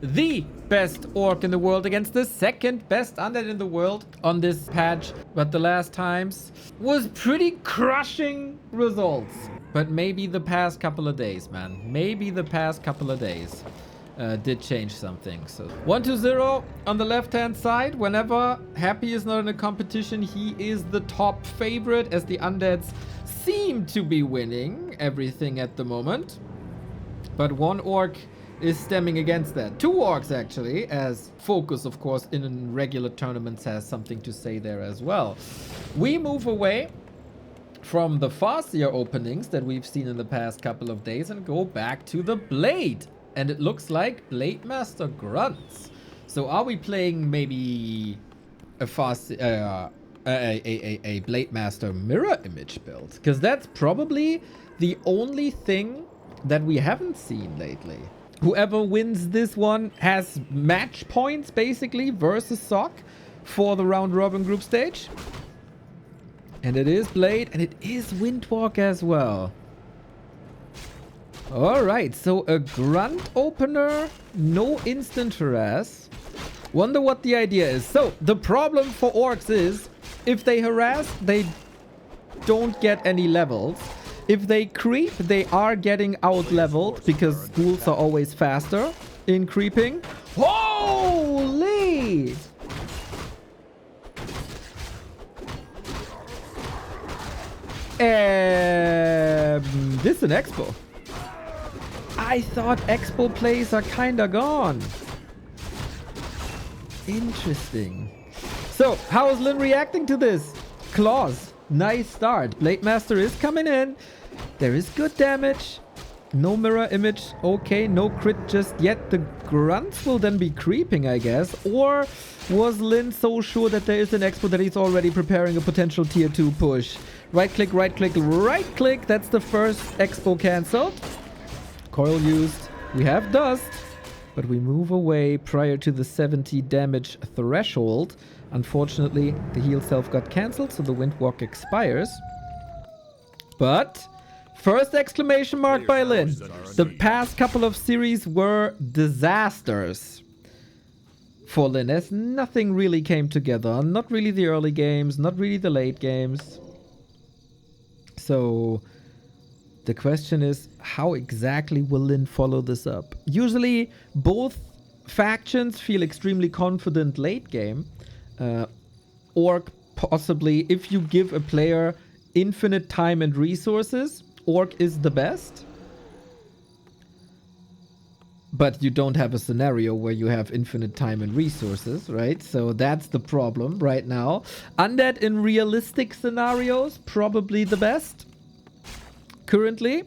the best orc in the world against the second best undead in the world on this patch. But the last times was pretty crushing results. But maybe the past couple of days, man. Maybe the past couple of days did change something. So 1-0 on the left-hand side. Whenever Happy is not in a competition, he is the top favorite as the undeads seem to be winning everything at the moment. But one orc is stemming against that. Two orcs, actually, as Focus, of course, in regular tournaments has something to say there as well. We move away from the Farseer openings that we've seen in the past couple of days and go back to the Blade. And it looks like Blade Master grunts. So are we playing maybe a Blade Master mirror image build? Because that's probably the only thing that we haven't seen lately. Whoever wins this one has match points, basically, versus Sock for the round robin group stage. And it is Blade, and it is Windwalk as well. Alright, so a grunt opener, no instant harass. Wonder what the idea is. So, the problem for orcs is, if they harass, they don't get any levels. If they creep, they are getting out-leveled because ghouls are always faster in creeping. Holy! This is an Expo. I thought Expo plays are kinda gone. Interesting. So, how is LYN reacting to this? Claws. Nice start. Blade Master is coming in. There is good damage. No mirror image. Okay, no crit just yet. The grunts will then be creeping, I guess. Or was LYN so sure that there is an expo that he's already preparing a potential tier 2 push? Right click, right click, right click. That's the first expo cancelled. Coil used. We have dust. But we move away prior to the 70 damage threshold. Unfortunately, the heal self got cancelled, so the Windwalk expires. But first exclamation mark by LYN. The past couple of series were disasters for LYN, as nothing really came together. Not really the early games, not really the late games. So the question is, how exactly will LYN follow this up? Usually, both factions feel extremely confident late game. Orc, possibly, if you give a player infinite time and resources, Orc is the best. But you don't have a scenario where you have infinite time and resources, right? So that's the problem right now. Undead in realistic scenarios, probably the best. Currently,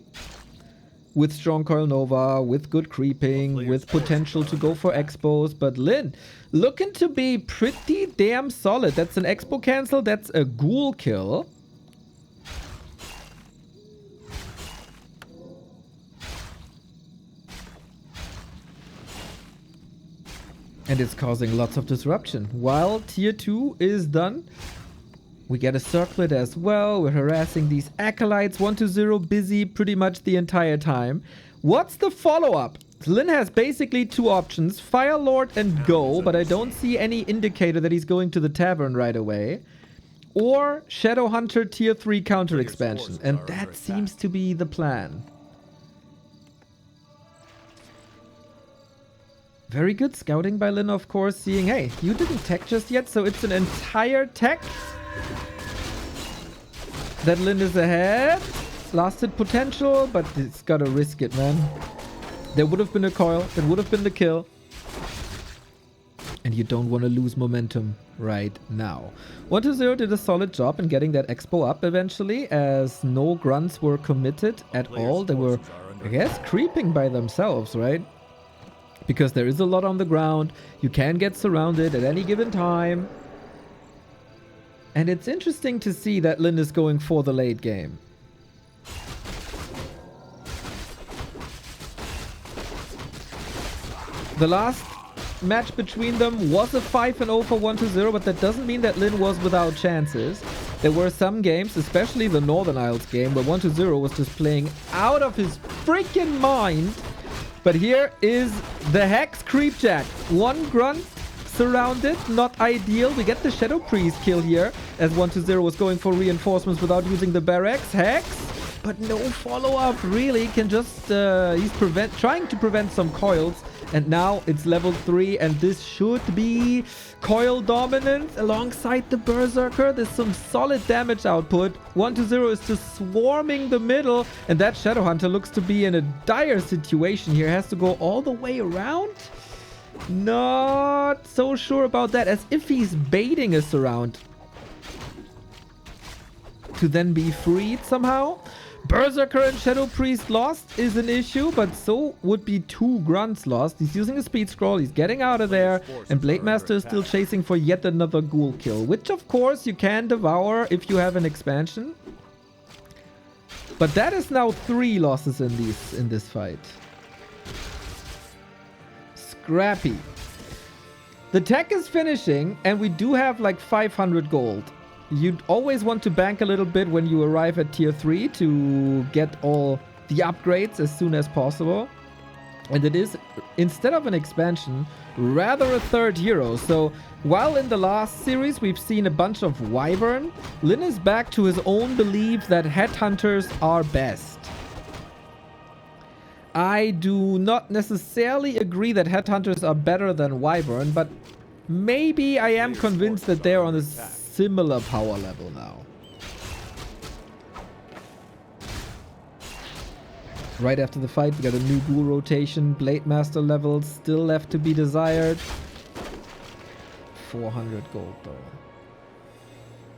with strong Coil Nova, with good creeping, with potential to go for expos. But LYN, looking to be pretty damn solid. That's an expo cancel. That's a ghoul kill. And it's causing lots of disruption. While tier 2 is done, we get a circlet as well. We're harassing these acolytes. 1-0 busy pretty much the entire time. What's the follow-up? LYN has basically two options. Fire Lord and go, but I don't see any indicator that he's going to the tavern right away. Or Shadow Hunter tier 3 counter expansion. And that seems to be the plan. Very good scouting by LYN, of course, seeing, hey, you didn't tech just yet, so it's an entire tech that LYN is ahead. Lasted potential, but it's gotta risk it, man. There would have been a coil. That would have been the kill. And you don't want to lose momentum right now. 1-0 did a solid job in getting that expo up eventually, as no grunts were committed at all. They were, I guess, creeping by themselves, right? Because there is a lot on the ground. You can get surrounded at any given time. And it's interesting to see that LYN is going for the late game. The last match between them was a 5-0 for 1-0, but that doesn't mean that LYN was without chances. There were some games, especially the Northern Isles game, where 1-0 was just playing out of his freaking mind But here is the Hex Creepjack. One grunt surrounded, not ideal. We get the Shadow Priest kill here as 120 was going for reinforcements without using the barracks. Hex, but no follow-up really. Can just, he's trying to prevent some coils. And now it's level 3 and this should be coil dominant alongside the Berserker. There's some solid damage output. 120 is just swarming the middle and that Shadowhunter looks to be in a dire situation here. Has to go all the way around. Not so sure about that, as if he's baiting us around to then be freed somehow. Berserker and Shadow Priest lost is an issue, but so would be 2 grunts lost. He's using a speed scroll, he's getting out of there, and Blade Master is still chasing for yet another ghoul kill, which of course you can devour if you have an expansion. But that is now 3 losses in this fight. Scrappy. The tech is finishing, and we do have like 500 gold. You'd always want to bank a little bit when you arrive at tier 3 to get all the upgrades as soon as possible. And it is, instead of an expansion, rather a third hero. So while in the last series we've seen a bunch of Wyvern, LYN is back to his own belief that headhunters are best. I do not necessarily agree that headhunters are better than Wyvern, but maybe I am convinced that they're on a similar power level now. Right after the fight, we got a new ghoul rotation. Blade Master levels still left to be desired. 400 gold though.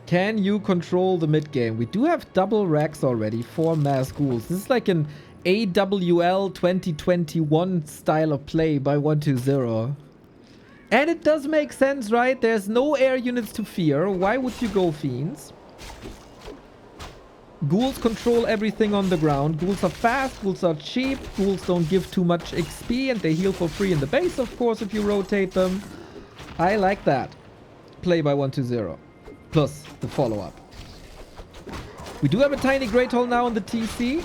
Can you control the mid game? We do have double racks already, 4 mass ghouls. This is like an AWL 2021 style of play by 120. And it does make sense, right? There's no air units to fear. Why would you go Fiends? Ghouls control everything on the ground. Ghouls are fast, ghouls are cheap, ghouls don't give too much XP, and they heal for free in the base, of course, if you rotate them. I like that. Play by 120. Plus the follow-up. We do have a tiny Great Hole now on the TC.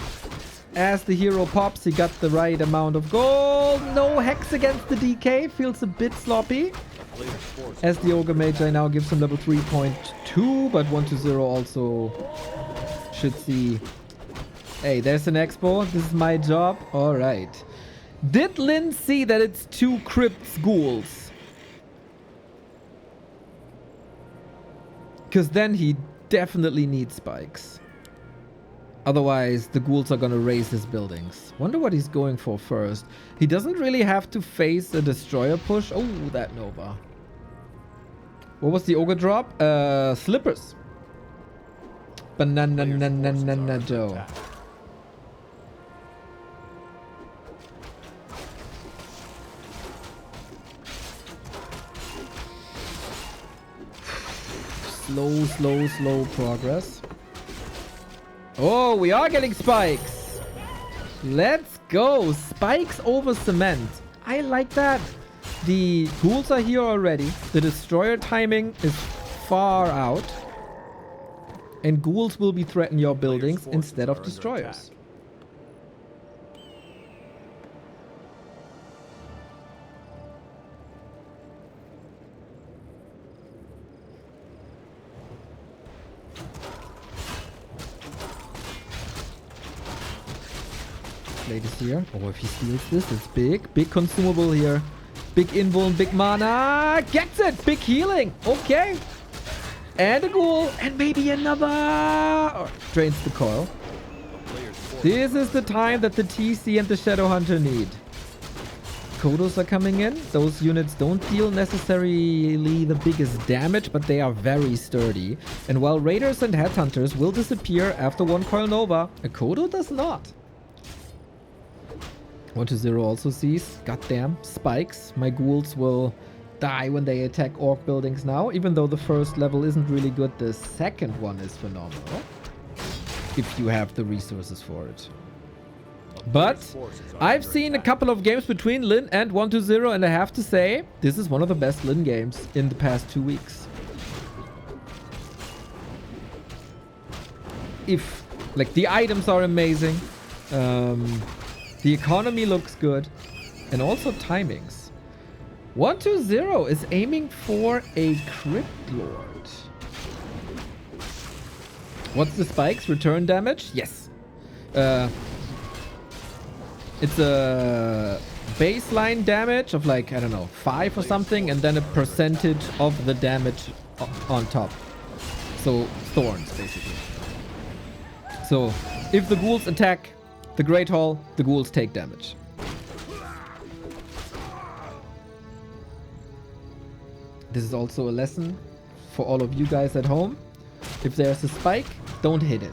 As the hero pops, he got the right amount of gold. No Hex against the DK. Feels a bit sloppy. As the Ogre Magi now gives him level 3.2, but 120 also should see. Hey, there's an expo. This is my job. All right. Did LYN see that it's 2 Crypts ghouls? Because then he definitely needs spikes. Otherwise, the ghouls are gonna raise his buildings. Wonder what he's going for first. He doesn't really have to face a destroyer push. Oh, that Nova. What was the Ogre drop? Slippers. Banana Joe. Slow progress. Oh, we are getting spikes. Let's go. Spikes over cement. I like that. The ghouls are here already. The destroyer timing is far out. And ghouls will be threatening your buildings instead of destroyers. Blade is here. Oh, if he steals this, it's big. Big consumable here. Big invuln, big mana. Gets it! Big healing. Okay. And a ghoul. And maybe another. Oh, drains the coil. This is the time that the TC and the Shadowhunter need. Kodos are coming in. Those units don't deal necessarily the biggest damage, but they are very sturdy. And while Raiders and Headhunters will disappear after 1 Coil Nova, a Kodo does not. 120 also sees, goddamn, spikes. My ghouls will die when they attack orc buildings now. Even though the first level isn't really good, the second one is phenomenal. If you have the resources for it. But I've seen a couple of games between LYN and 120, and I have to say, this is one of the best LYN games in the past 2 weeks. Like, the items are amazing. The economy looks good. And also timings. 120 is aiming for a Crypt Lord. What's the spikes? Return damage? Yes. It's a baseline damage of like, I don't know, 5 or something, and then a percentage of the damage on top. So thorns, basically. So if the ghouls attack the Great Hall, the ghouls take damage. This is also a lesson for all of you guys at home. If there's a spike, don't hit it.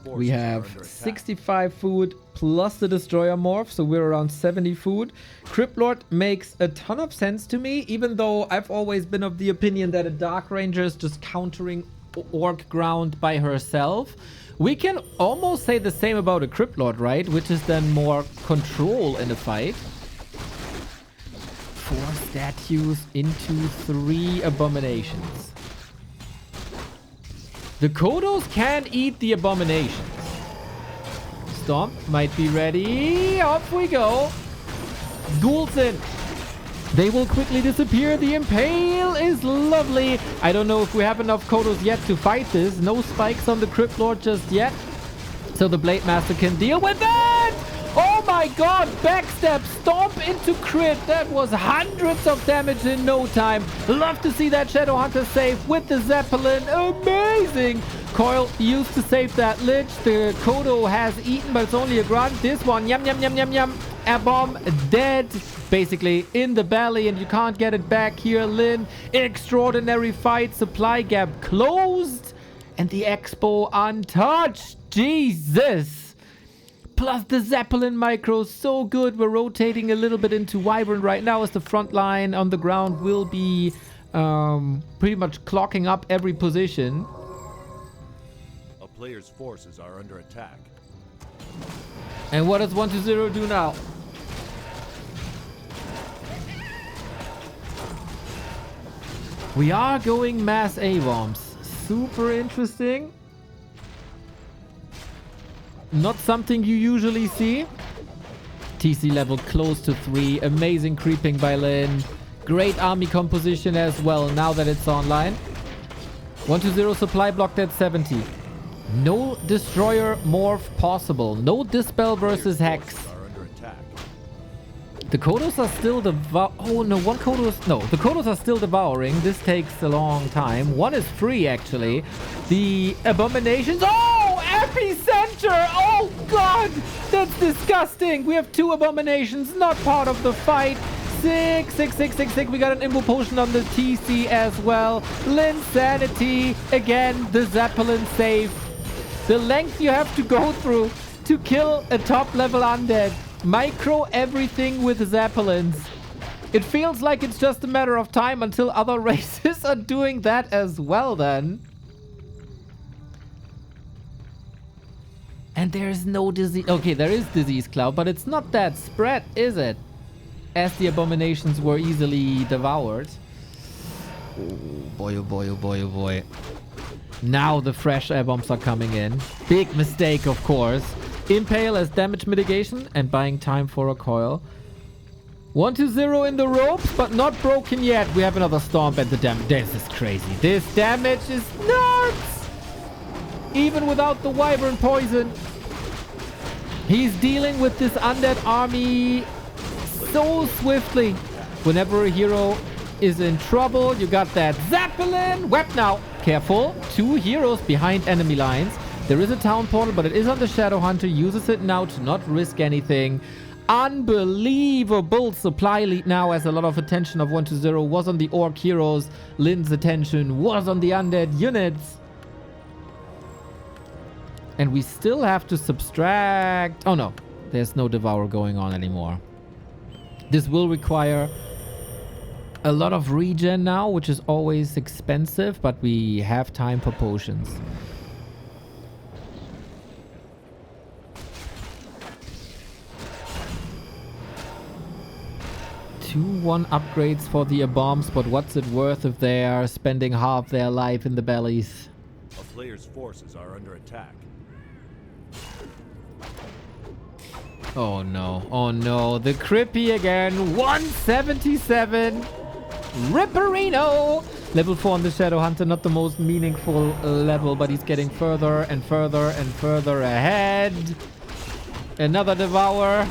We have 65 food plus the destroyer morph, so we're around 70 food. Crypt Lord makes a ton of sense to me, even though I've always been of the opinion that a Dark Ranger is just countering Orc ground by herself. We can almost say the same about a Crypt Lord, right? Which is then more control in a fight. 4 statues into 3 abominations. The Kodos can eat the abominations. Stomp might be ready. Off we go. Ghouls in. They will quickly disappear. The Impale is lovely. I don't know if we have enough Kodos yet to fight this. No spikes on the Crypt Lord just yet. So the Blade Master can deal with that. Oh my god. Backstab. Stomp into crit. That was hundreds of damage in no time. Love to see that Shadow Hunter save with the Zeppelin. Amazing. Coil used to save that Lich. The Kodo has eaten, but it's only a grunt. This one, yum, yum, yum, yum, yum. A bomb dead, basically in the belly, and you can't get it back here. LYN, extraordinary fight. Supply gap closed, and the Expo untouched. Jesus. Plus the Zeppelin micro, so good. We're rotating a little bit into Wyvern right now as the front line on the ground will be pretty much clocking up every position. A player's forces are under attack. And what does 120 do now? We are going mass A-bombs. Super interesting. Not something you usually see. TC level close to 3. Amazing creeping by LYN. Great army composition as well now that it's online. 120 supply blocked at 70. No destroyer morph possible. No dispel versus hex. The Kodos are still oh no, one Kodos. No, the Kodos are still devouring. This takes a long time. One is free actually. The abominations. Oh, epicenter. Oh god, that's disgusting. We have 2 abominations, not part of the fight. 6. We got an Imbu potion on the TC as well. LYN sanity. Again, the Zeppelin save. The length you have to go through to kill a top level undead. Micro everything with Zeppelins. It feels like it's just a matter of time until other races are doing that as well then. And there is no disease. Okay, there is disease cloud, but it's not that spread, is it? As the abominations were easily devoured. Oh boy, oh boy, oh boy, oh boy. Now the fresh air bombs are coming in. Big mistake, of course. Impale as damage mitigation and buying time for a coil. 120 in the ropes, but not broken yet. We have another stomp and the damage. This is crazy. This damage is nuts. Even without the Wyvern poison. He's dealing with this undead army so swiftly. Whenever a hero is in trouble, you got that Zeppelin. Web now. Careful. 2 heroes behind enemy lines. There is a town portal, but it is on the Shadow Hunter. Uses it now to not risk anything. Unbelievable supply lead now, as a lot of attention of 120 was on the Orc heroes. LYN's attention was on the undead units. And we still have to subtract... Oh no, there's no Devour going on anymore. This will require a lot of regen now, which is always expensive, but we have time for potions. 2-1 upgrades for the bombs, but what's it worth if they are spending half their life in the bellies? A player's forces are under attack. Oh no, oh no, the Crippy again, 177, Ripperino! Level 4 on the Shadow Hunter, not the most meaningful level, but he's getting further and further and further ahead. Another Devour.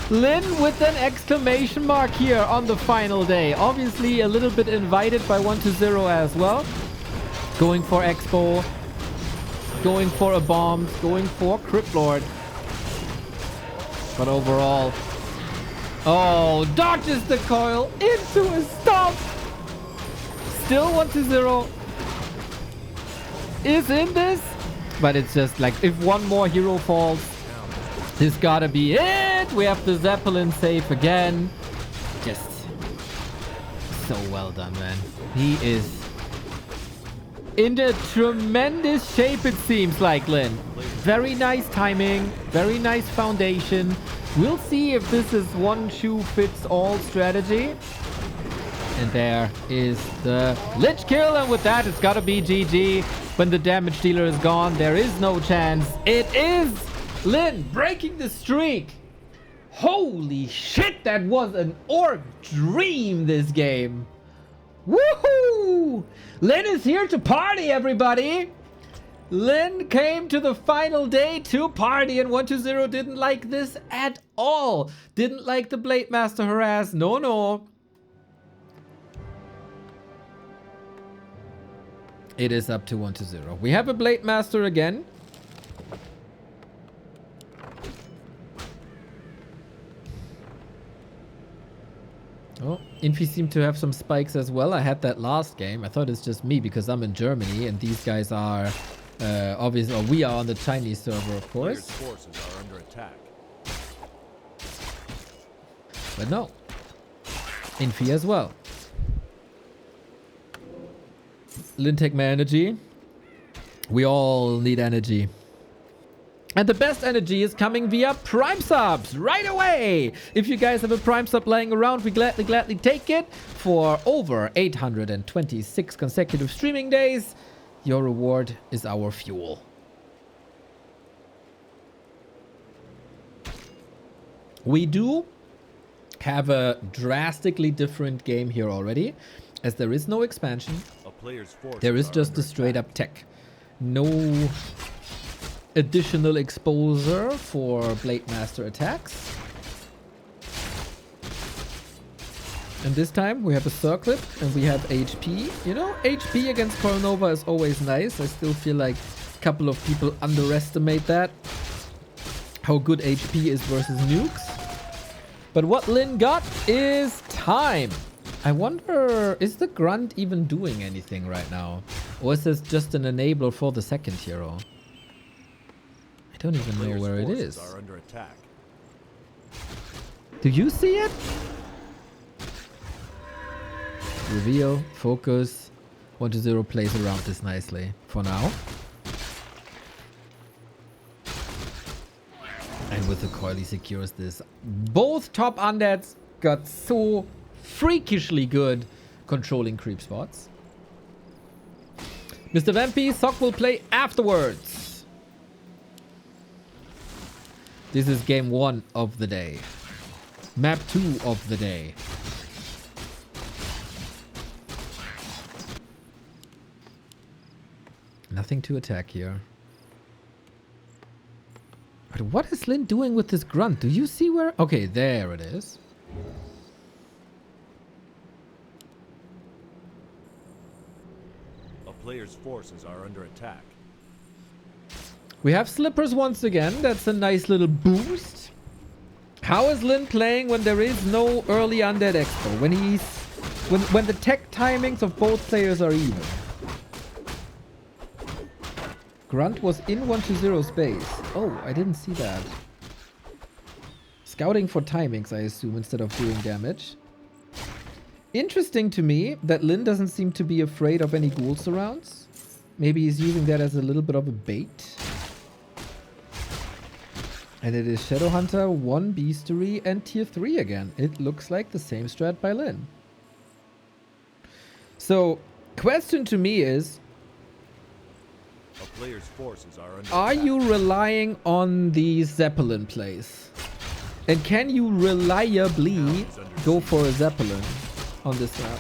LYN with an exclamation mark here on the final day. Obviously a little bit invited by 1-0 as well. Going for Expo. Going for a bomb. Going for Crypt Lord. But overall... Oh, dodges the coil into a stomp. Still 1-0. Is in this. But it's just like if one more hero falls, this gotta be it. We have the Zeppelin safe again. Just so well done, man. He is in a tremendous shape, it seems like, LYN. Very nice timing. Very nice foundation. We'll see if this is one-shoe-fits-all strategy. And there is the Lich kill. And with that, it's gotta be GG. When the damage dealer is gone, there is no chance. It is LYN breaking the streak. Holy shit, that was an orc dream, this game. Woohoo! LYN is here to party, everybody. LYN came to the final day to party, and 1-0 didn't like this at all. Didn't like the Blade Master harass. No, no. It is up to 1-0. We have a Blade Master again. Oh, Infi seemed to have some spikes as well. I had that last game. I thought it's just me because I'm in Germany and these guys are obviously, or we are on the Chinese server, of course. Players' forces are under attack. But no. Infi as well. LYN, take my energy. We all need energy. And the best energy is coming via Prime Subs right away. If you guys have a Prime Sub lying around, we gladly take it. For over 826 consecutive streaming days, your reward is our fuel. We do have a drastically different game here already, as there is no expansion. There is just a straight up tech. No additional exposure for Blade Master attacks. And this time we have a circlet and we have HP. You know, HP against Coronova is always nice. I still feel like a couple of people underestimate that. How good HP is versus nukes. But what LYN got is time. I wonder, is the Grunt even doing anything right now? Or is this just an enabler for the second hero? I don't even know where it is. Do you see it? Reveal, focus. 1-0 plays around this nicely for now. And with the coil he secures this. Both top undeads got so freakishly good controlling creep spots. Mr. Vampy, Sock will play afterwards. This is game 1 of the day. Map 2 of the day. Nothing to attack here. But what is LYN doing with this Grunt? Do you see where? Okay, there it is. Players' forces are under attack. We have Slippers once again. That's a nice little boost. How is LYN playing when there is no early undead expo? When the tech timings of both players are even. Grunt was in 1-0 space. Oh, I didn't see that. Scouting for timings, I assume, instead of doing damage. Interesting to me that LYN doesn't seem to be afraid of any ghoul surrounds. Maybe he's using that as a little bit of a bait. And it is Shadowhunter, 1 Beastery, and tier 3 again. It looks like the same strat by LYN. So, question to me is, A player's forces are under are attack. you relying on the Zeppelin plays? And can you reliably go for a Zeppelin on this map?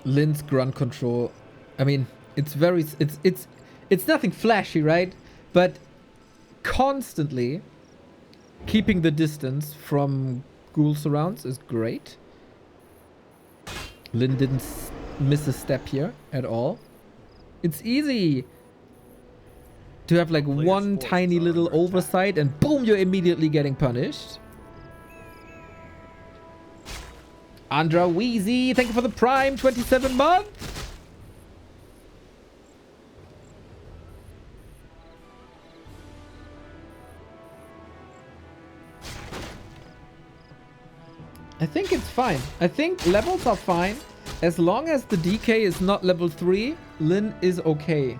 LYN's grunt control. I mean, it's very it's nothing flashy, right? But constantly keeping the distance from ghoul surrounds is great. LYN didn't miss a step here at all. It's easy to have like one tiny little oversight and boom, you're immediately getting punished. Andra Wheezy, thank you for the Prime, 27 months. I think it's fine. I think levels are fine. As long as the DK is not level 3, LYN is okay.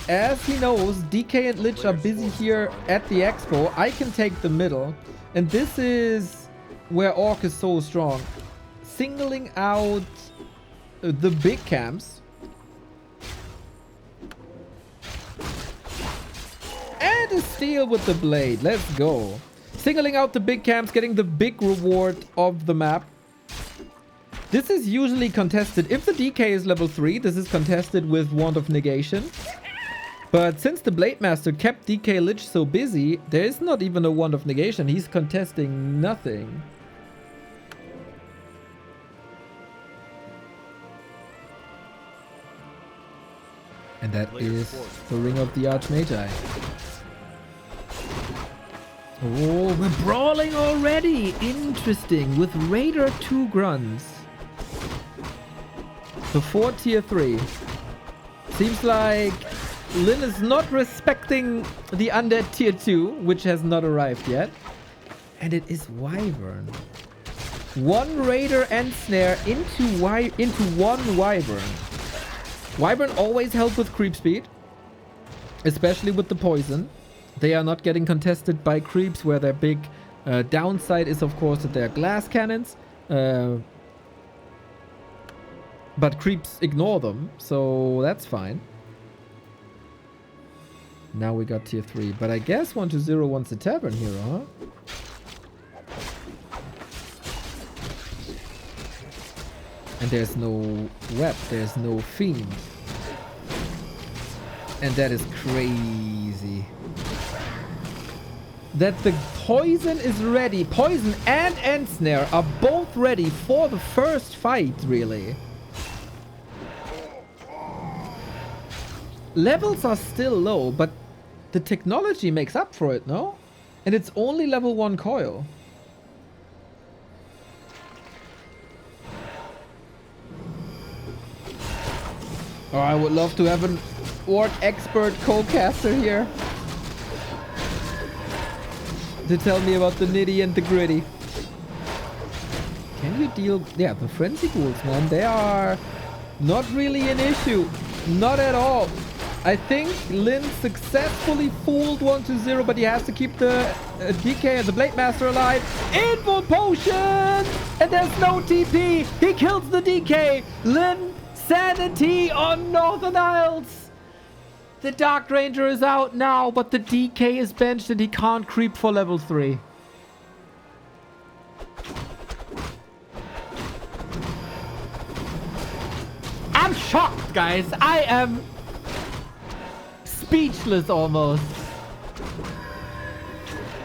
As he knows, DK and Lich are busy here at the expo. I can take the middle. And this is where Orc is so strong. Singling out the big camps. And a steal with the blade. Let's go. Singling out the big camps, getting the big reward of the map. This is usually contested. If the DK is level 3, this is contested with Wand of Negation. But since the Blade Master kept DK Lich so busy, there is not even a Wand of Negation. He's contesting nothing. And that is the Ring of the Archmagi. Oh, we're brawling already. Interesting. With Raider 2 grunts. Before tier 3. Seems like LYN is not respecting the undead tier 2, which has not arrived yet. And it is Wyvern. 1 Raider and Snare into one Wyvern. Wyvern always help with creep speed. Especially with the poison. They are not getting contested by creeps, where their big downside is, of course, that they're glass cannons. But creeps ignore them, so that's fine. Now we got tier 3. But I guess 120 wants a Tavern Hero, huh? And there's no rep, there's no fiend. And that is crazy. That the poison is ready. Poison and Ensnare are both ready for the first fight, really. Levels are still low, but the technology makes up for it, no? And it's only level 1 coil. Oh, I would love to have an Orc expert co-caster here to tell me about the nitty and the gritty. Can you deal... Yeah, the Frenzy Ghouls, man. They are not really an issue. Not at all. I think LYN successfully fooled 120, but he has to keep the DK and the Blade Master alive. Invul Potion! And there's no TP. He kills the DK. LYN Sanity on Northern Isles. The Dark Ranger is out now, but the DK is benched and he can't creep for level 3. I'm shocked, guys. I am speechless almost.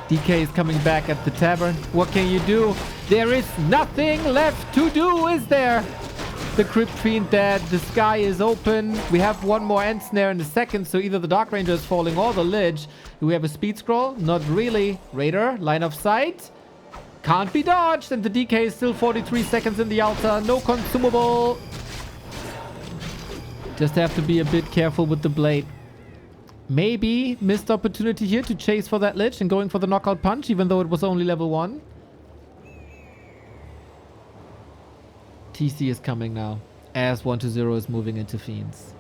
DK is coming back at the tavern. What can you do? There is nothing left to do, is there? The Crypt Fiend dead. The sky is open. We have one more End Snare in a second, so either the Dark Ranger is falling or the Lich. Do we have a speed scroll? Not really. Raider, line of sight. Can't be dodged, and the DK is still 43 seconds in the altar. No consumable. Just have to be a bit careful with the blade. Maybe missed opportunity here to chase for that Lich and going for the knockout punch, even though it was only level 1. TC is coming now, as 120 is moving into Fiends.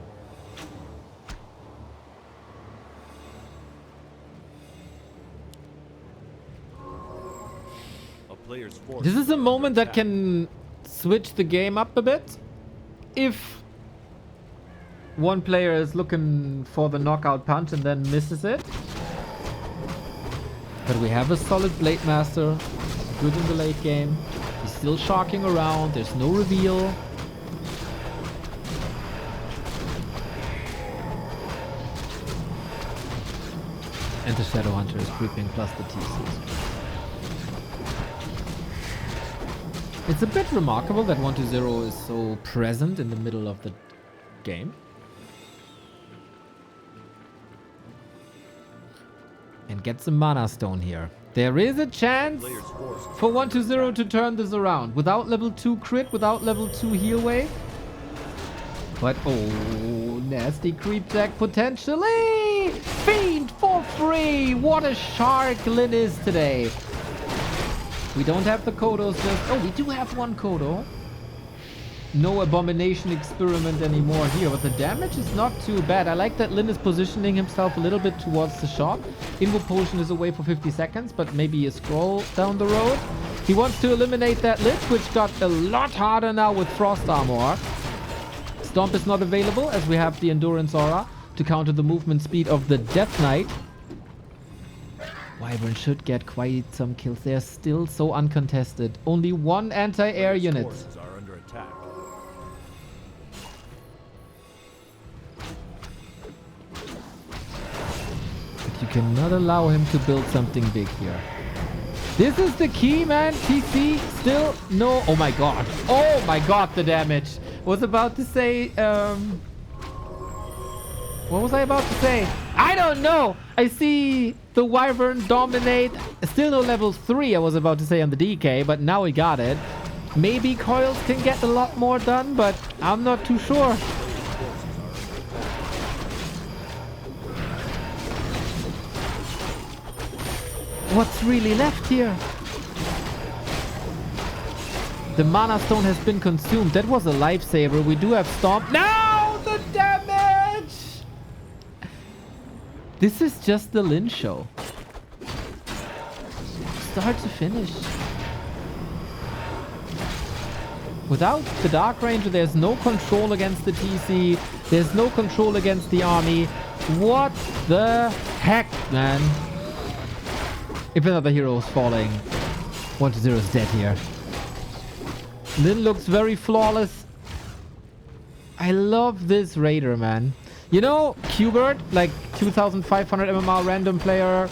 player's forces This is a are under moment that attack. can switch the game up a bit. If one player is looking for the knockout punch and then misses it. But we have a solid Blade Master. Good in the late game. He's still shocking around. There's no reveal. And the Shadow Hunter is creeping plus the TCs. It's a bit remarkable that 1-0 is so present in the middle of the game. And gets a Mana Stone here. There is a chance Player's forces for are under 1-0 attack. to turn this around. Without level 2 crit, without level 2 heal wave. But, oh, nasty creep deck potentially! Fiend for free! What a shark LYN is today. We don't have the Kodos just... Oh, we do have one Kodo. No Abomination Experiment anymore here, but the damage is not too bad. I like that LYN is positioning himself a little bit towards the shop. Invo Potion is away for 50 seconds, but maybe a scroll down the road. He wants to eliminate that Lich, which got a lot harder now with Frost Armor. Stomp is not available, as we have the Endurance Aura to counter the movement speed of the Death Knight. Wyvern should get quite some kills. They're still so uncontested. Only one anti-air Player's unit. forces are under attack. But you cannot allow him to build something big here. This is the key, man. TC still no. Oh my god. Oh my god, the damage. Was about to say, what was I about to say? I don't know. I see the Wyvern dominate. Still no level 3, I was about to say on the DK, but now we got it. Maybe Coils can get a lot more done, but I'm not too sure. What's really left here? The Mana Stone has been consumed. That was a lifesaver. We do have Stomp. No! The damage! This is just the LYN show. Start to finish. Without the Dark Ranger, there's no control against the TC. There's no control against the army. What the heck, man? If another hero is falling, 1-0 is dead here. LYN looks very flawless. I love this Raider, man. You know, Qbert, like 2500 MMR random player,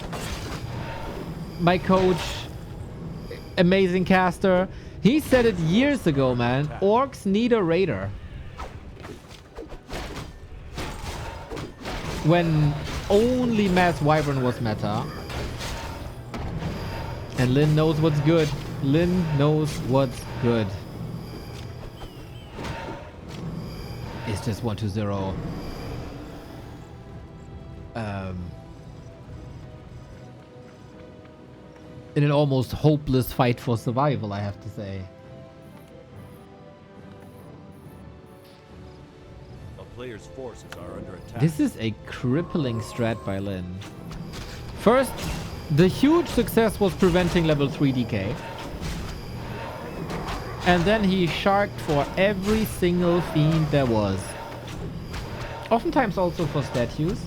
my coach, amazing caster. He said it years ago, man. Orcs need a Raider. When only Mass Wyvern was meta. And LYN knows what's good. LYN knows what's good. It's just 1-0. In an almost hopeless fight for survival, I have to say. A player's forces are under attack. This is a crippling strat by LYN. First, the huge success was preventing level 3 DK. And then he sharked for every single fiend there was. Oftentimes also for statues.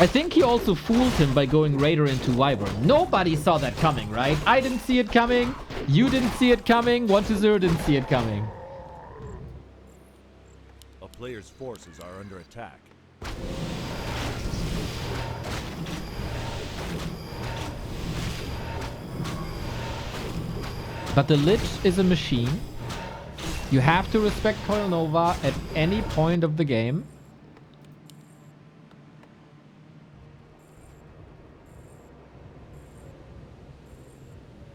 I think he also fooled him by going Raider into Wyvern. Nobody saw that coming, right? I didn't see it coming. You didn't see it coming. 1-0 didn't see it coming. A player's forces are under attack. But the Lich is a machine. You have to respect Coil Nova at any point of the game.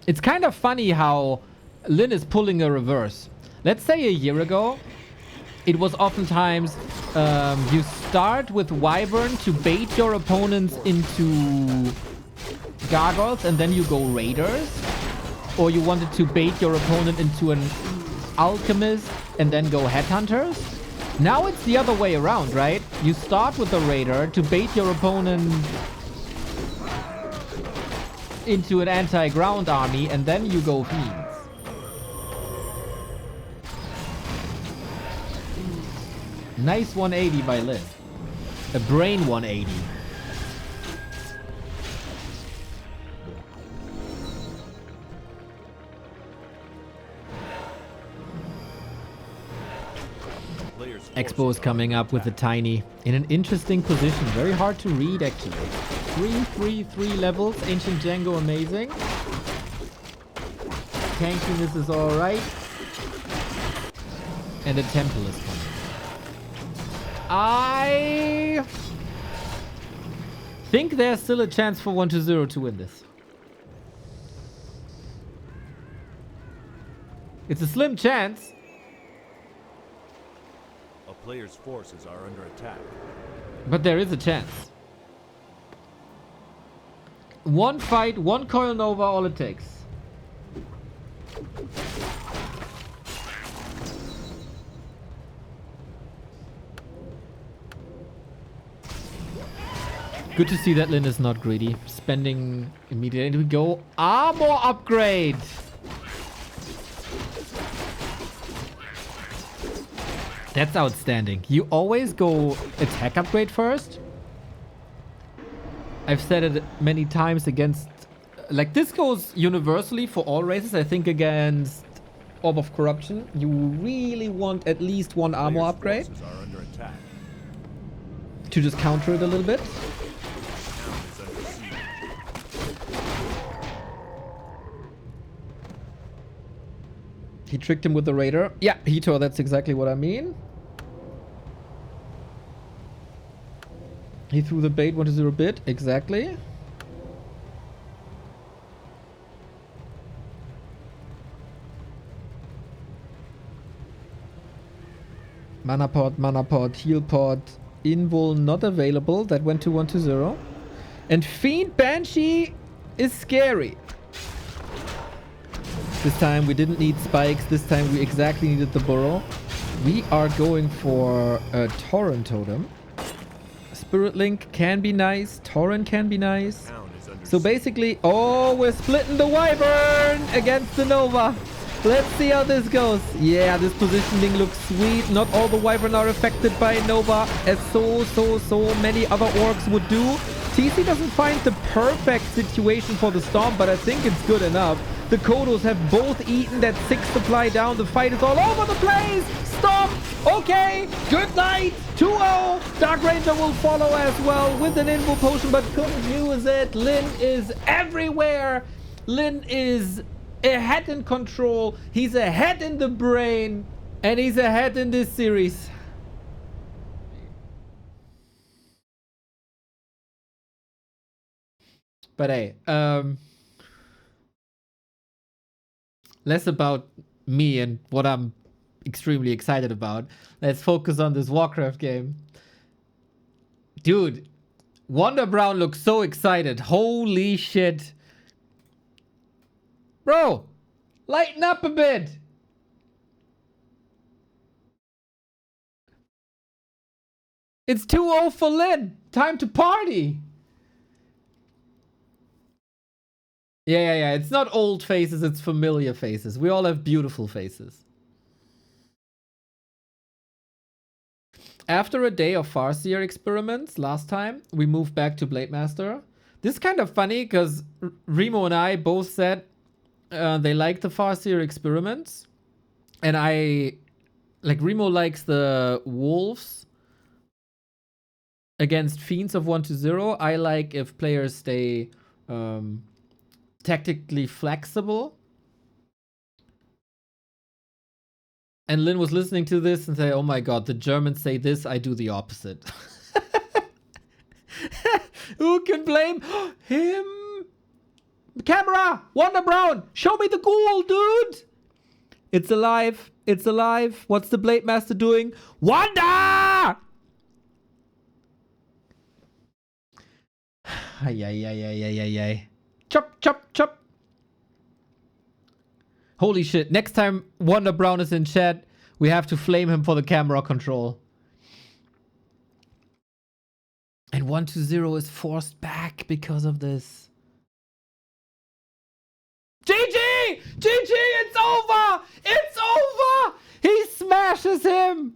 It's kind of funny how LYN is pulling a reverse. Let's say a year ago, it was oftentimes you start with Wyvern to bait your opponents into Gargoyles and then you go Raiders. Or you wanted to bait your opponent into an Alchemist and then go Headhunters. Now it's the other way around, right? You start with the Raider to bait your opponent into an anti-ground army, and then you go Fiends. Nice 180 by LYN. A brain 180. Expo is coming up with a tiny in an interesting position. Very hard to read, actually. 3 levels. Ancient Django, amazing. Tankiness is alright. And a temple is coming. I think there's still a chance for 1-0 to win this. It's a slim chance. Players' forces are under attack. But there is a chance. One fight, one coil nova, all it takes. Good to see that LYN is not greedy. Spending immediately. We go armor upgrade. That's outstanding. You always go attack upgrade first. I've said it many times against... Like, this goes universally for all races. I think against Orb of Corruption, you really want at least one armor upgrade. Are under attack. To just counter it a little bit. He tricked him with the Raider. Yeah, Hito, that's exactly what I mean. He threw the bait 1-0 bit. Exactly. Mana pod, heal pod. Invul not available. That went to 1-0. And Fiend Banshee is scary. This time we didn't need spikes. This time we exactly needed the burrow. We are going for a Torrent Totem. Spirit Link can be nice. Torrent can be nice. So basically, oh, we're splitting the Wyvern against the Nova. Let's see how this goes. Yeah, this positioning looks sweet. Not all the Wyvern are affected by Nova, as so many other orcs would do. TC doesn't find the perfect situation for the Storm, but I think it's good enough. The Kodos have both eaten that 6 supply down. The fight is all over the place. Stop. Okay. Good night. 2-0. Dark Ranger will follow as well with an Invo Potion, but couldn't use it. LYN is everywhere. LYN is ahead in control. He's ahead in the brain. And he's ahead in this series. But hey, less about me and what I'm extremely excited about. Let's focus on this Warcraft game. Dude, Wonder Brown looks so excited. Holy shit. Bro, lighten up a bit. It's 2-0 for LYN. Time to party. Yeah. It's not old faces, it's familiar faces. We all have beautiful faces. After a day of Farseer experiments last time, we moved back to Blade Master. This is kind of funny because Remo and I both said they like the Farseer experiments. And Remo likes the wolves against fiends of 1-0. I like if players stay tactically flexible. And LYN was listening to this and say, oh my god, the Germans say this, I do the opposite. Who can blame him? Camera! Wonder Brown! Show me the ghoul, dude! It's alive. It's alive. What's the Blade Master doing? Wanda! Ay. Chop. Holy shit. Next time Wonder Brown is in chat, we have to flame him for the camera control. And 1-0 is forced back because of this. GG! It's over! It's over! He smashes him!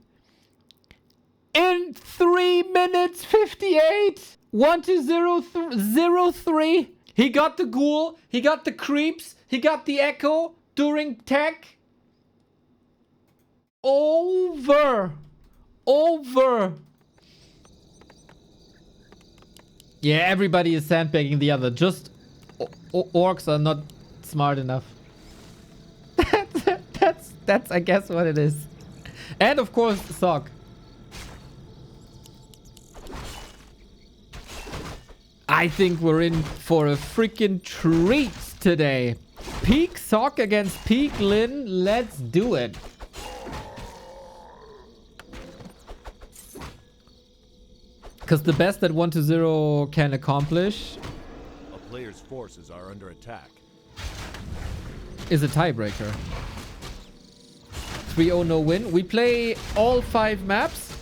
In 3 minutes 58! 1-2-0-3. He got the ghoul, he got the creeps, he got the echo during tech. Over! Over! Yeah, everybody is sandbagging the other. Just orcs are not smart enough. That's I guess what it is. And of course, Sock. I think we're in for a freaking treat today. Peak Sock against Peak LYN. Let's do it. Because the best that 1-0 can accomplish A player's forces are under attack. is a tiebreaker. 3-0 no win. We play all 5 maps.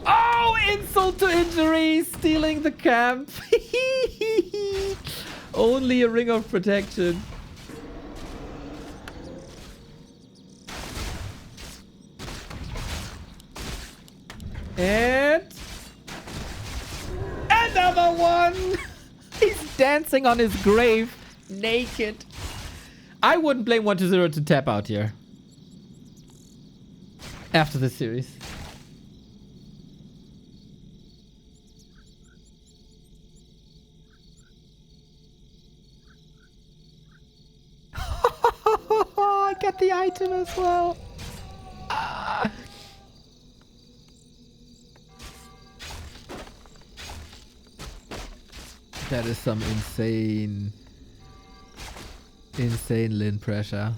Oh, insult to injury, stealing the camp. Only a ring of protection. And another one. He's dancing on his grave naked. I wouldn't blame 1-0 to tap out here after the series. I get the item as well. Ah. That is some insane LYN pressure.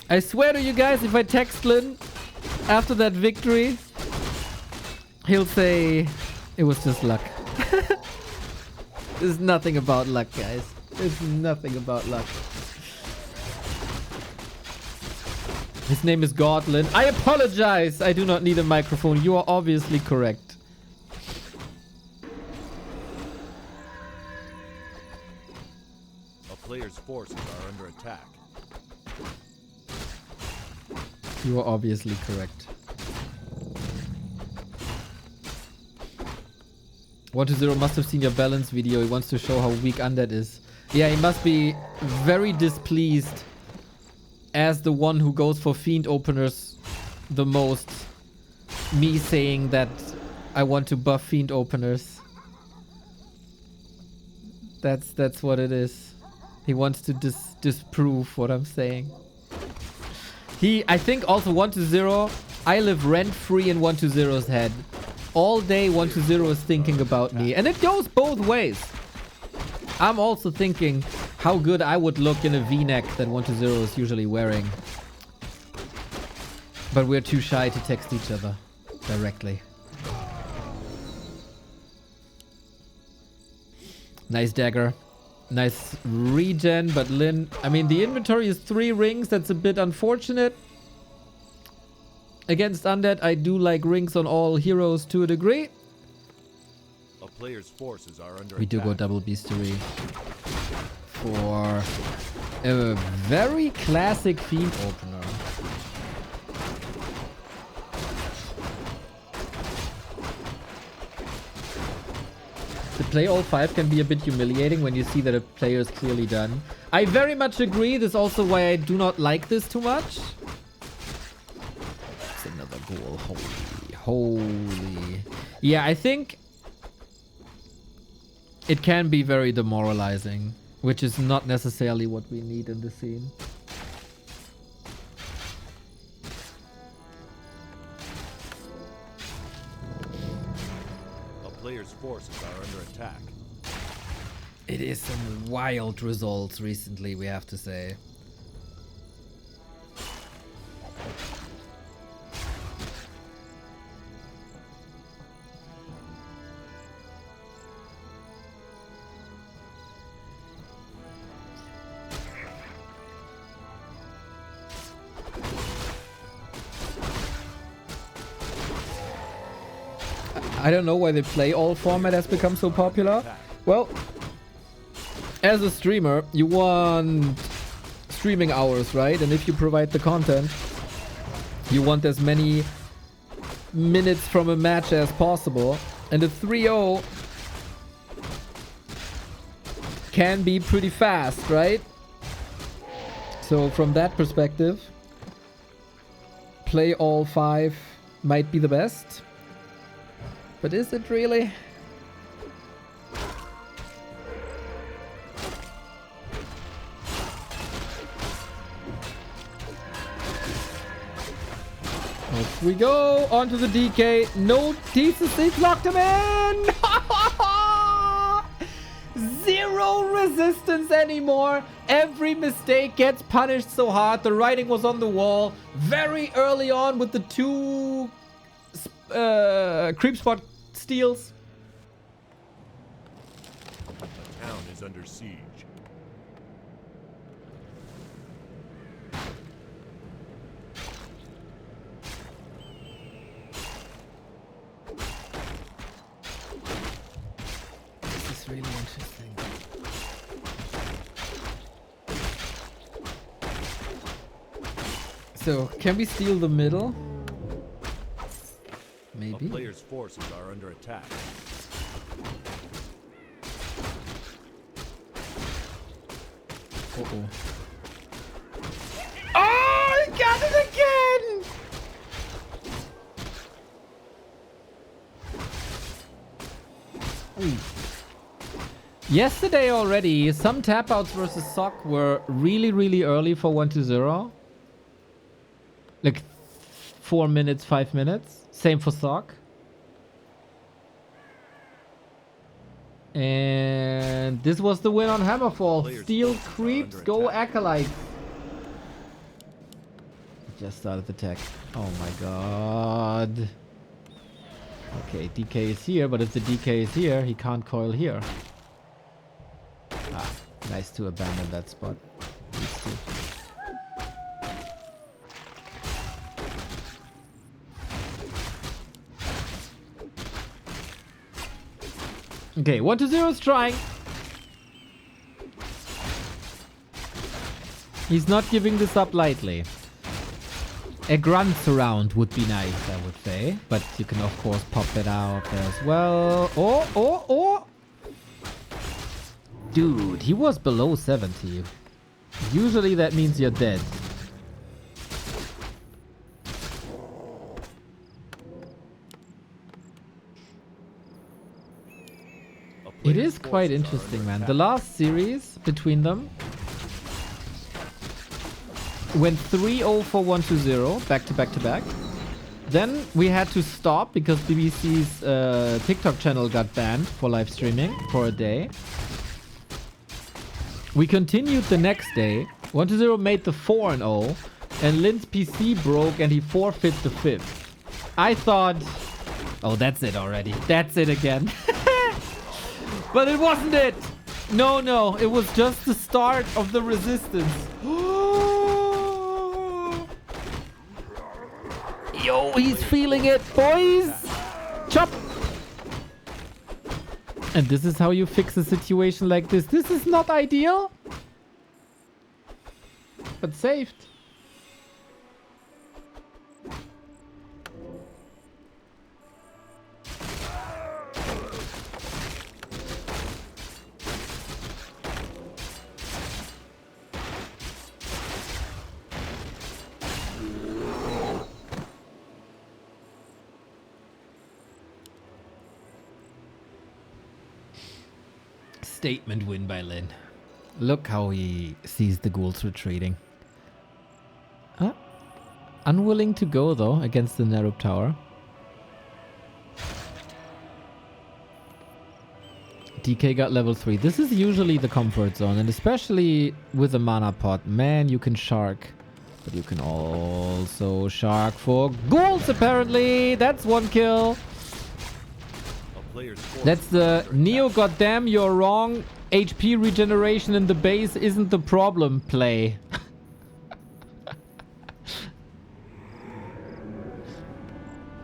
I swear to you guys, if I text LYN after that victory, he'll say it was just luck. There's nothing about luck, guys. There's nothing about luck. His name is Godlin. I apologize. I do not need a microphone. You are obviously correct. A player's forces are under attack. You are obviously correct. 1-0 must have seen your balance video. He wants to show how weak Undead is. Yeah, he must be very displeased as the one who goes for Fiend openers the most. Me saying that I want to buff Fiend openers. That's what it is. He wants to disprove what I'm saying. I think also 1-0, I live rent-free in 1-0's head. All day 1-0 is thinking about me. And it goes both ways. I'm also thinking how good I would look in a V-neck that 1-0 is usually wearing. But we're too shy to text each other directly. Nice dagger. Nice regen, but LYN... I mean, the inventory is 3 rings. That's a bit unfortunate. Against Undead, I do like rings on all heroes to a degree. A player's forces are under We do go double beastery for a very classic Fiend opener. To play all 5 can be a bit humiliating when you see that a player is clearly done. I very much agree. This is also why I do not like this too much. It's another ghoul. Holy. Yeah, I think it can be very demoralizing, which is not necessarily what we need in the scene. A player's forces are under attack. It is some wild results recently, we have to say. I don't know why the play all format has become so popular. Well, as a streamer, you want streaming hours, right? And if you provide the content, you want as many minutes from a match as possible. And a 3-0 can be pretty fast, right? So from that perspective, play all 5 might be the best. But is it really? Off we go, onto the DK. No thesis, he's locked him in! 0 resistance anymore. Every mistake gets punished so hard. The writing was on the wall very early on with the 2 creep spot steals. The town is under siege. This is really interesting. So, can we steal the middle? Maybe. A player's forces are under attack. Uh-oh. Oh, he got it again! Ooh. Yesterday already, some tap outs versus Sock were really early for 1-0. Like 4 minutes, 5 minutes. Same for Sock. And this was the win on Hammerfall. Steal creeps, go Acolyte. Just started the tech. Oh my god. Okay, DK is here, but if the DK is here, he can't coil here. Ah, nice to abandon that spot. These two. Okay, 1-0 is trying. He's not giving this up lightly. A grunt surround would be nice, I would say. But you can, of course, pop that out there as well. Oh! Dude, he was below 70. Usually that means you're dead. It is quite interesting, man. The last series between them went 3-0 for 1-0, back to back to back. Then we had to stop because BBC's TikTok channel got banned for live streaming for a day. We continued the next day. 1-0 made the 4-0, and LYN's PC broke and he forfeit the 5th. I thought, oh, that's it already. That's it again. But it wasn't it. No, it was just the start of the resistance. Yo, he's feeling it, boys. Chop. And this is how you fix a situation like this. This is not ideal, but saved. Statement win by LYN. Look how he sees the ghouls retreating. Unwilling to go though against the Nerub Tower. DK got level 3. This is usually the comfort zone, and especially with a mana pot. Man, you can shark. But you can also shark for ghouls apparently. That's 1 kill. That's the Neo goddamn you're wrong. HP regeneration in the base isn't the problem play.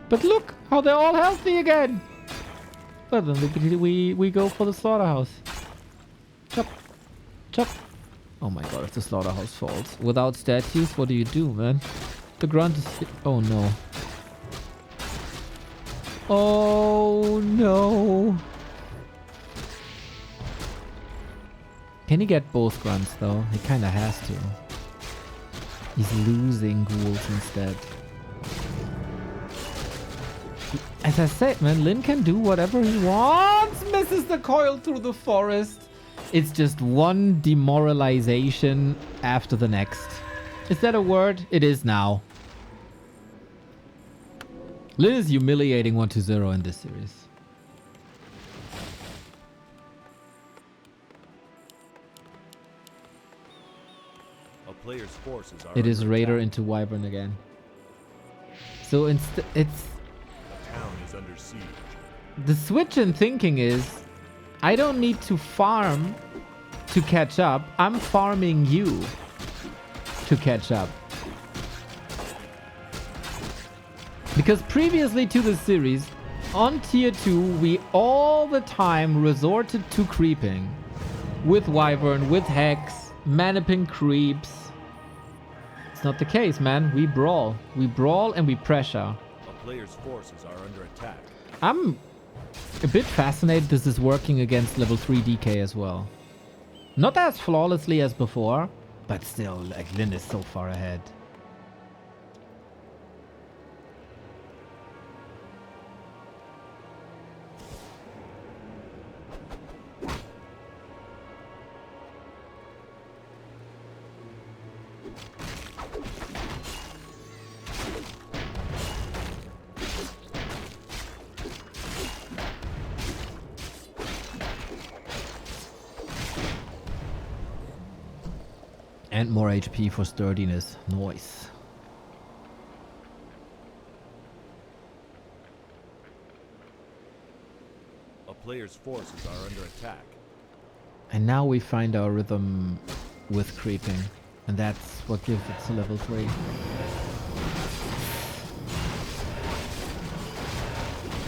But look how they're all healthy again. But then we go for the slaughterhouse. Chop. Oh my god, if the slaughterhouse falls. Without statues, what do you do, man? The grunt is... Oh no. Oh no. Can he get both grunts though? He kinda has to. He's losing ghouls instead. As I said, man, LYN can do whatever he wants. Misses the coil through the forest. It's just one demoralization after the next. Is that a word? It is now. LYN is humiliating 1-0 in this series. A player's forces are It is under Raider attack. into Wyvern again. So it's... The town is under siege. The switch in thinking is, I don't need to farm to catch up. I'm farming you to catch up. Because previously to the series, on tier 2, we all the time resorted to creeping. With Wyvern, with Hex, maniping creeps. It's not the case, man. We brawl. We brawl and we pressure. A player's forces are under attack. I'm a bit fascinated this is working against level 3 DK as well. Not as flawlessly as before, but still, like, LYN is so far ahead. And more HP for sturdiness. Nice. A player's forces are under attack. And now we find our rhythm with creeping. And that's what gives it to level 3.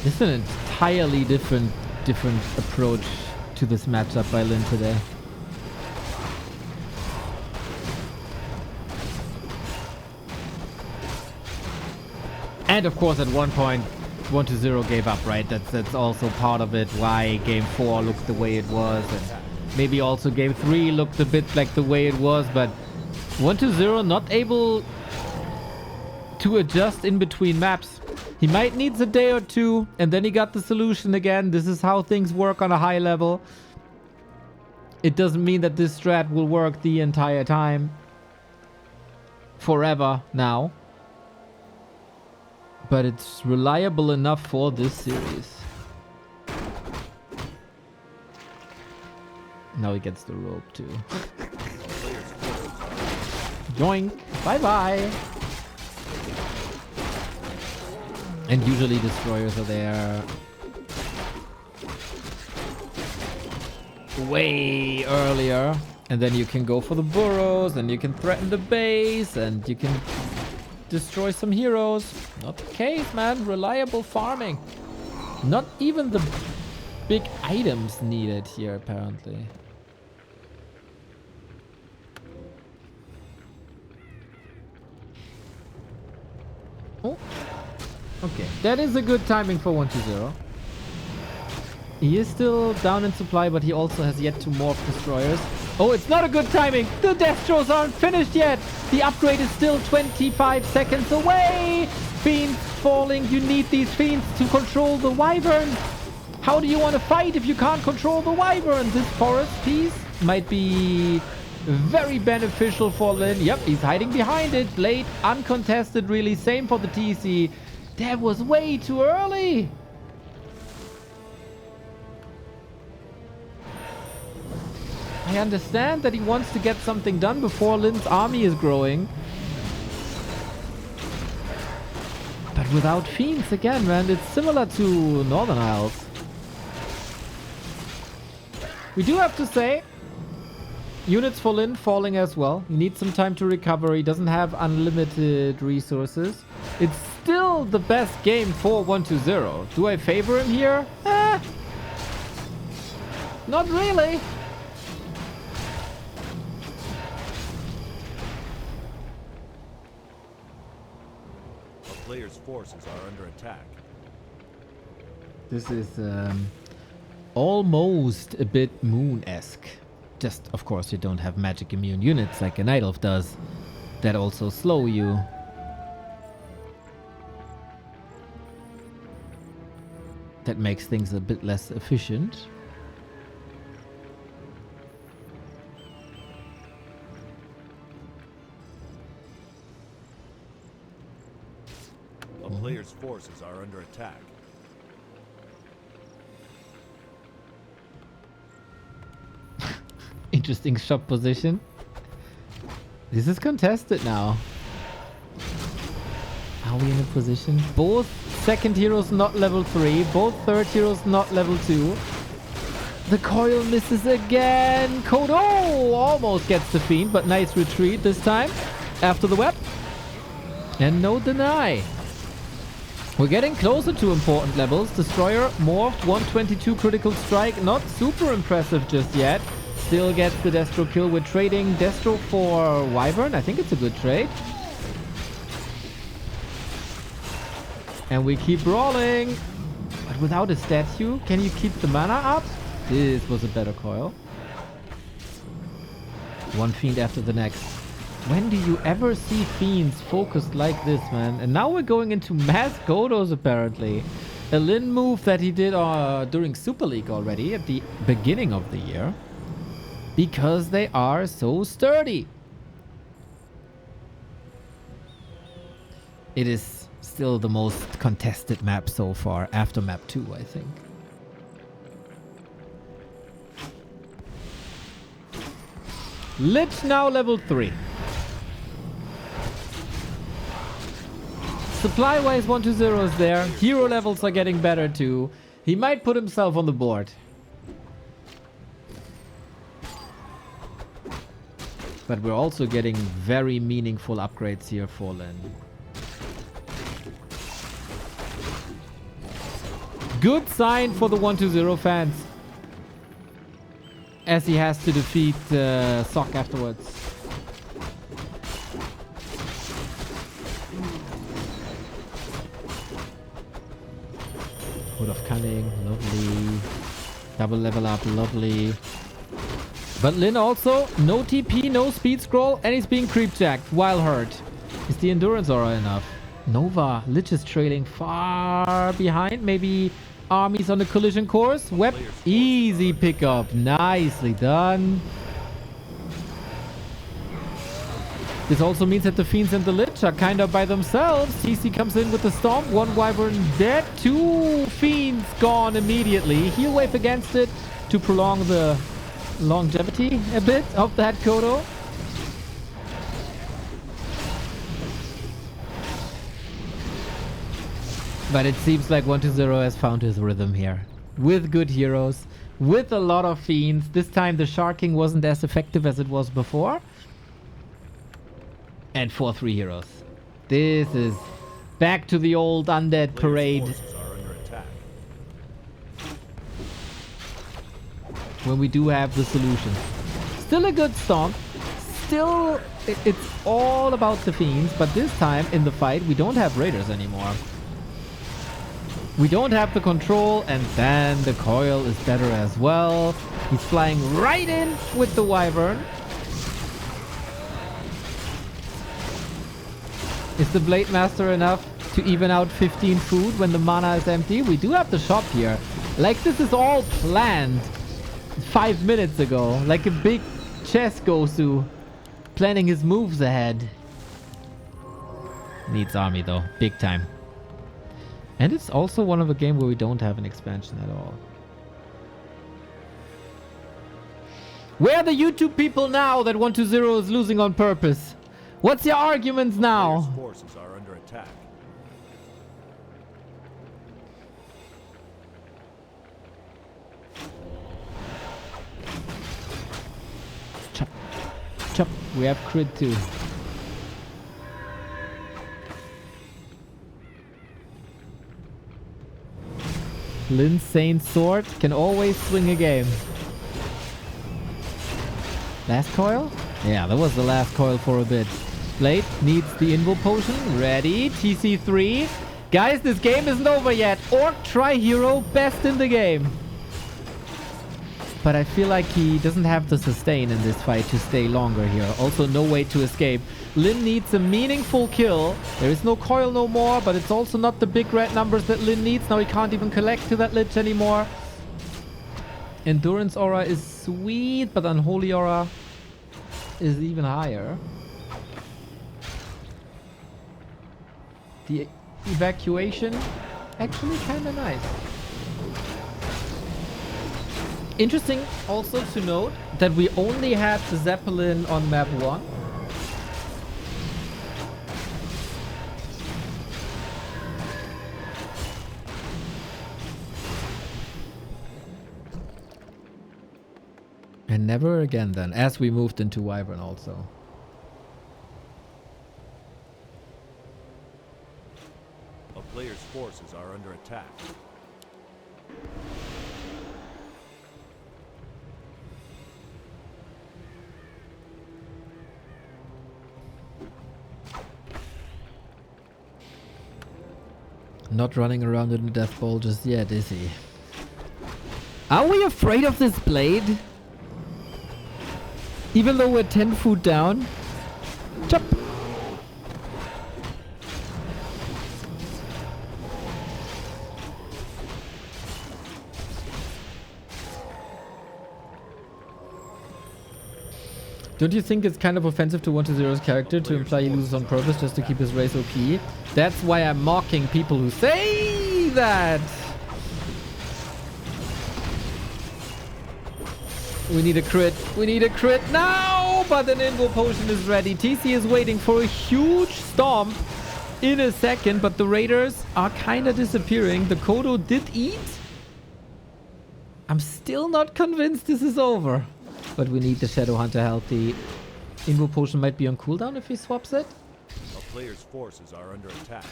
This is an entirely different approach to this matchup by LYN today. And of course, at one point, 1-0 gave up, right? That's also part of it. Why Game 4 looked the way it was, and maybe also Game 3 looked a bit like the way it was. But 1-0 not able to adjust in between maps. He might need a day or two, and then he got the solution again. This is how things work on a high level. It doesn't mean that this strat will work the entire time, forever now. But it's reliable enough for this series. Now he gets the rope too. Yoink! Bye bye! And usually destroyers are there way earlier. And then you can go for the burrows, and you can threaten the base, and you can destroy some heroes. Not the case, man. Reliable farming. Not even the big items needed here, apparently. Oh. Okay. That is a good timing for 1-0. He is still down in supply, but he also has yet to morph destroyers. Oh, it's not a good timing. The death throws aren't finished yet. The upgrade is still 25 seconds away. Fiends falling. You need these fiends to control the wyvern. How do you want to fight if you can't control the wyvern? This forest piece might be very beneficial for LYN. Yep, he's hiding behind it. Blade uncontested, really. Same for the TC. That was way too early. I understand that he wants to get something done before LYN's army is growing. But without fiends again, man, it's similar to Northern Isles. We do have to say, units for LYN falling as well. He needs some time to recover. He doesn't have unlimited resources. It's still the best game for 1-0. Do I favor him here? Not really. player's forces are under attack. This is almost a bit Moon-esque. Just, of course, you don't have magic immune units like a Night Elf does that also slow you. That makes things a bit less efficient. A player's forces are under attack. Interesting shop position. This is contested now. Are we in a position? Both second heroes not level 3. Both third heroes not level 2. The coil misses again. Kodo almost gets the Fiend, but nice retreat this time. After the web. And no deny. We're getting closer to important levels. Destroyer morphed 122 critical strike. Not super impressive just yet. Still gets the Destro kill. We're trading Destro for Wyvern. I think it's a good trade. And we keep rolling. But without a statue, can you keep the mana up? This was a better coil. One Fiend after the next. When do you ever see Fiends focused like this, man? And now we're going into mass Godos, apparently. A LYN move that he did during Super League already at the beginning of the year. Because they are so sturdy. It is still the most contested map so far, after map 2, I think. Lich now level 3. Supply-wise, 120 is there. Hero levels are getting better too. He might put himself on the board. But we're also getting very meaningful upgrades here for LYN. Good sign for the 120 fans. As he has to defeat Sock afterwards. Hood of Cunning, lovely. Double level up, lovely. But LYN also, no TP, no speed scroll, and he's being creep jacked while hurt. Is the endurance aura enough? Nova, Lich is trailing far behind. Maybe armies on the collision course. Web, easy pickup. Nicely done. This also means that the Fiends and the Lich are kind of by themselves. TC comes in with the Stomp. One Wyvern dead. Two Fiends gone immediately. Heal wave against it to prolong the longevity a bit of that Kodo. But it seems like 120 has found his rhythm here. With good heroes. With a lot of Fiends. This time the Sharking wasn't as effective as it was before. And 4-3 heroes. This is back to the old undead parade. When we do have the solution. Still a good stomp. Still, it's all about the Fiends. But this time in the fight, we don't have Raiders anymore. We don't have the control. And then the coil is better as well. He's flying right in with the Wyvern. Is the Blade Master enough to even out 15 food when the mana is empty? We do have the shop here. Like, this is all planned 5 minutes ago. Like a big chess Gosu planning his moves ahead. Needs army though, big time. And it's also one of a game where we don't have an expansion at all. Where are the YouTube people now that 120 is losing on purpose? What's your arguments now? Forces are under attack. Chop. Chop. We have crit too. LYN's Sane Sword can always swing a game. Last coil? Yeah, that was the last coil for a bit. Blade needs the Invo Potion. Ready. TC3. Guys, this game isn't over yet. Orc Tri-Hero, best in the game. But I feel like he doesn't have the sustain in this fight to stay longer here. Also, no way to escape. LYN needs a meaningful kill. There is no coil no more, but it's also not the big red numbers that LYN needs. Now he can't even collect to that Lich anymore. Endurance Aura is sweet, but Unholy Aura is even higher. The evacuation, actually kind of nice. Interesting also to note that we only had the Zeppelin on map 1. And never again then, as we moved into Wyvern also. A player's forces are under attack. Not running around in the Death Bowl just yet, is he? Are we afraid of this blade? Even though we're 10 foot down? Chop! Don't you think it's kind of offensive to 1-0's character to imply he loses on purpose just to keep his race OP? That's why I'm mocking people who say that! We need a crit. We need a crit now! But an Invo Potion is ready. TC is waiting for a huge stomp in a second, but the Raiders are kind of disappearing. The Kodo did eat. I'm still not convinced this is over. But we need the Shadow Hunter healthy. Invo Potion might be on cooldown if he swaps it. A player's forces are under attack.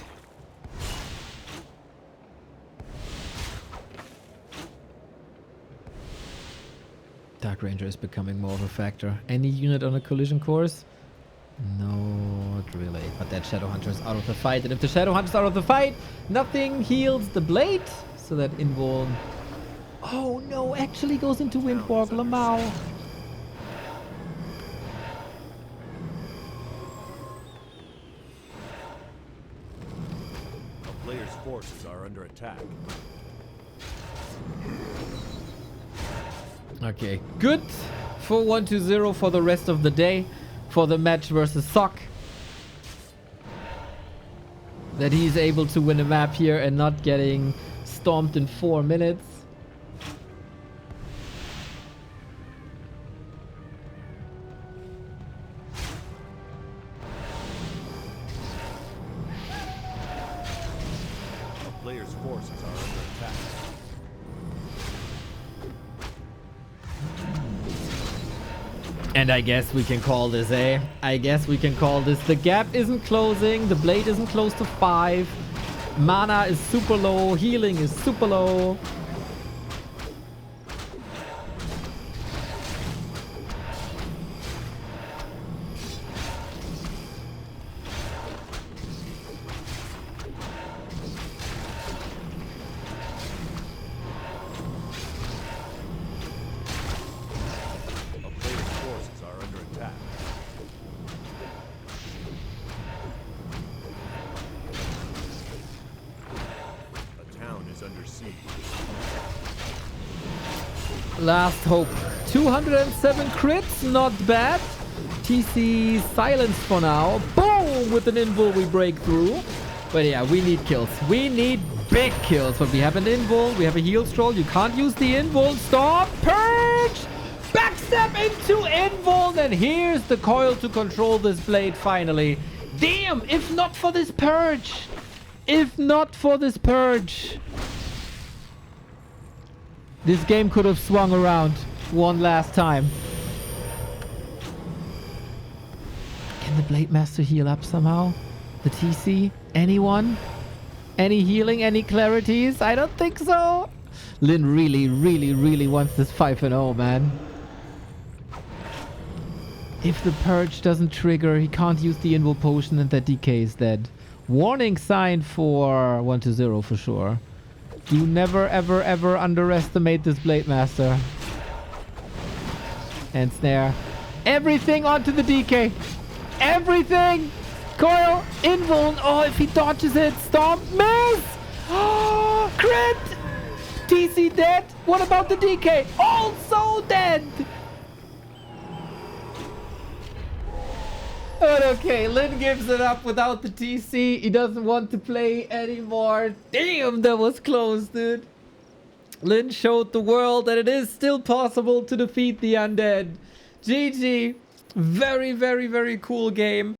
Dark Ranger is becoming more of a factor. Any unit on a collision course? No, not really. But that Shadow Hunter is out of the fight. And if the Shadow Hunter is out of the fight, nothing heals the blade. So that Invuln... Oh no, actually goes into Windwalk Lamau. A player's forces are under attack. Okay, good for 1-0 for the rest of the day. For the match versus Sock. That he's able to win a map here and not getting stomped in 4 minutes. A player's forces are under attack. And I guess we can call this, eh? I guess we can call this. The gap isn't closing. The blade isn't close to 5. Mana is super low. Healing is super low. Last hope. 207 crits, not bad. TC silence for now. Boom! With an invul we break through. But yeah, we need kills. We need big kills. But we have an invul. We have a heal stroll. You can't use the invul. Stop! Purge! Backstep into invul. And here's the coil to control this blade finally. Damn! If not for this purge. If not for this purge. This game could have swung around one last time. Can the Blade Master heal up somehow? The TC? Anyone? Any healing? Any clarities? I don't think so. LYN really, really, really wants this 5-0, man. If the purge doesn't trigger, he can't use the invul potion and that DK is dead. Warning sign for 1-0 for sure. Do never ever ever underestimate this Blade Master. And snare. Everything onto the DK. Everything! Coil, invul. Oh, if he dodges it. Stomp, miss! Oh, crit! TC dead. What about the DK? Also dead! But okay, LYN gives it up without the TC. He doesn't want to play anymore. Damn, that was close, dude. LYN showed the world that it is still possible to defeat the undead. GG. Very, very, very cool game.